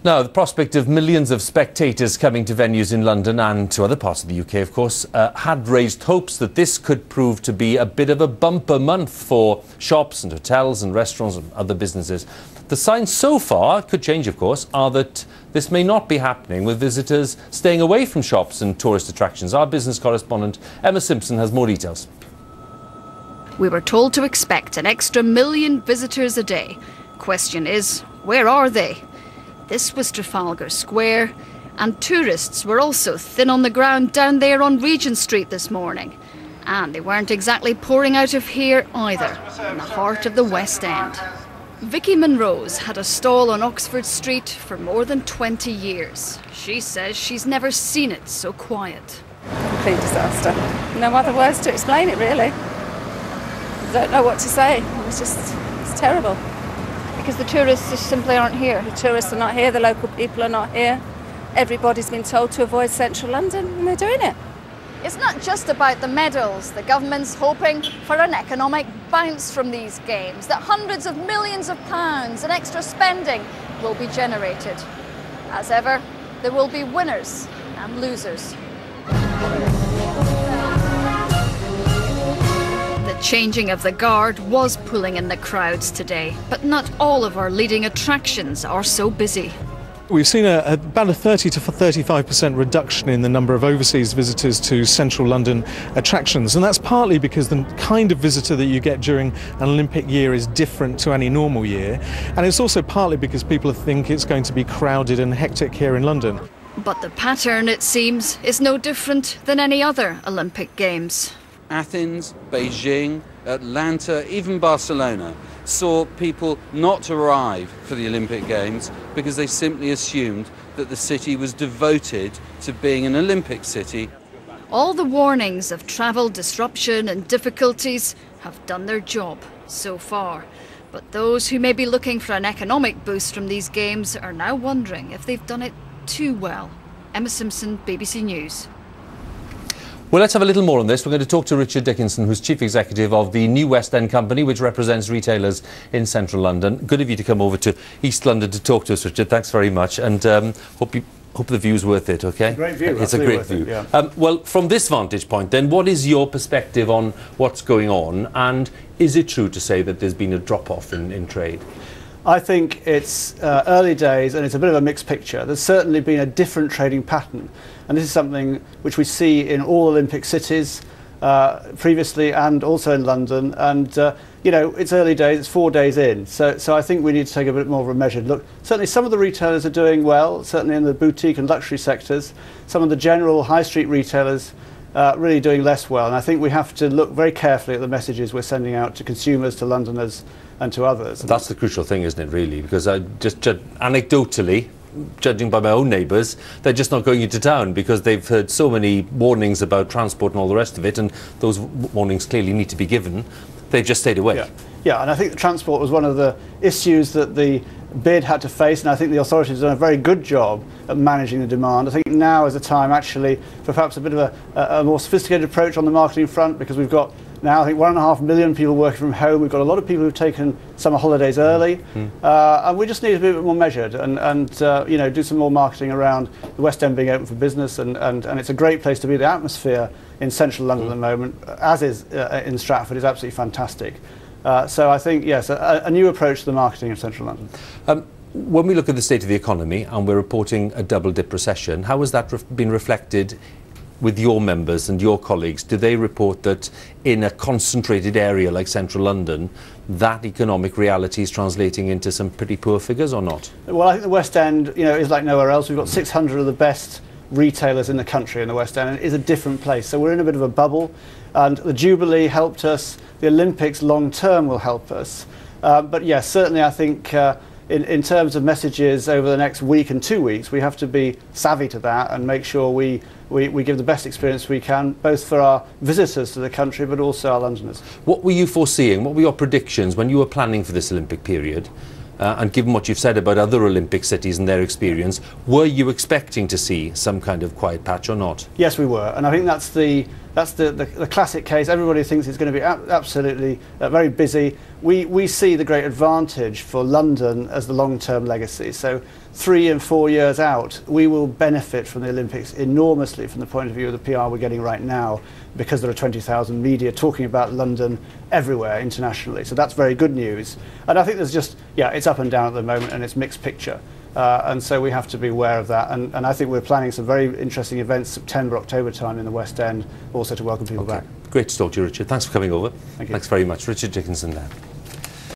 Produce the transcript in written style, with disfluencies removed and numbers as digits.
Now, the prospect of millions of spectators coming to venues in London and to other parts of the UK, of course, had raised hopes that this could prove to be a bit of a bumper month for shops and hotels and restaurants and other businesses. The signs so far, could change of course, are that this may not be happening, with visitors staying away from shops and tourist attractions. Our business correspondent Emma Simpson has more details. We were told to expect an extra 1 million visitors a day. Question is, where are they? This was Trafalgar Square, and tourists were also thin on the ground down there on Regent Street this morning. And they weren't exactly pouring out of here either, in the heart of the West End. Vicky Monroe's had a stall on Oxford Street for more than 20 years. She says she's never seen it so quiet. Complete disaster. No other words to explain it, really. Don't know what to say. It's terrible. Because the tourists just simply aren't here. The tourists are not here, the local people are not here. Everybody's been told to avoid central London, and they're doing it. It's not just about the medals. The government's hoping for an economic bounce from these games, that hundreds of millions of pounds in extra spending will be generated. As ever, there will be winners and losers. The changing of the guard was pulling in the crowds today, but not all of our leading attractions are so busy. We've seen about a 30 to 35% reduction in the number of overseas visitors to central London attractions, and that's partly because the kind of visitor that you get during an Olympic year is different to any normal year, and it's also partly because people think it's going to be crowded and hectic here in London. But the pattern, it seems, is no different than any other Olympic Games. Athens, Beijing, Atlanta, even Barcelona saw people not arrive for the Olympic Games because they simply assumed that the city was devoted to being an Olympic city. All the warnings of travel disruption and difficulties have done their job so far. But those who may be looking for an economic boost from these games are now wondering if they've done it too well. Emma Simpson, BBC News. Well, let's have a little more on this. We're going to talk to Richard Dickinson, who's Chief Executive of the New West End Company, which represents retailers in central London. Good of you to come over to East London to talk to us, Richard. Thanks very much. And hope the view's worth it, OK? It's a great view. It's a great view. Yeah. Well, from this vantage point, then, what is your perspective on what's going on? And is it true to say that there's been a drop-off in trade? I think it's early days and it's a bit of a mixed picture. There's certainly been a different trading pattern, and this is something which we see in all Olympic cities previously and also in London. And you know, it's early days, it's 4 days in, so I think we need to take a bit more of a measured look. Certainly some of the retailers are doing well, certainly in the boutique and luxury sectors. Some of the general high street retailers really doing less well, and I think we have to look very carefully at the messages we're sending out to consumers, to Londoners and to others. That's the crucial thing, isn't it, really? Because just anecdotally, judging by my own neighbours, they're just not going into town because they've heard so many warnings about transport and all the rest of it, and those warnings clearly need to be given. They've just stayed away. Yeah, and I think the transport was one of the issues that the bid had to face, and I think the authorities have done a very good job at managing the demand. I think now is the time actually for perhaps a bit of a more sophisticated approach on the marketing front, because we've got now I think 1.5 million people working from home. We've got a lot of people who've taken summer holidays early, and we just need to be a bit more measured and you know, do some more marketing around the West End being open for business, and it's a great place to be. The atmosphere in central London at the moment, as is in Stratford, is absolutely fantastic. So I think, yes, a new approach to the marketing in central London. When we look at the state of the economy and we're reporting a double-dip recession, how has that been reflected with your members and your colleagues? Do they report that in a concentrated area like central London, that economic reality is translating into some pretty poor figures or not? Well, I think the West End, you know, is like nowhere else. We've got 600 of the best retailers in the country in the West End, and it is a different place. So we're in a bit of a bubble, and the Jubilee helped us. The Olympics long term will help us. But yes, certainly I think in terms of messages over the next week and 2 weeks, we have to be savvy to that and make sure we give the best experience we can, both for our visitors to the country but also our Londoners. What were you foreseeing? What were your predictions when you were planning for this Olympic period? And given what you've said about other Olympic cities and their experience, were you expecting to see some kind of quiet patch or not? Yes, we were, and I think that's the That's the classic case. Everybody thinks it's going to be absolutely very busy. We see the great advantage for London as the long-term legacy. So 3 and 4 years out, we will benefit from the Olympics enormously from the point of view of the PR we're getting right now, because there are 20,000 media talking about London everywhere internationally. So that's very good news. And I think there's just, yeah, it's up and down at the moment, and it's mixed picture. And so we have to be aware of that. And I think we're planning some very interesting events September, October time in the West End, also to welcome people back. Great to talk to you, Richard. Thanks for coming over. Thank you. Thanks very much. Richard Dickinson there.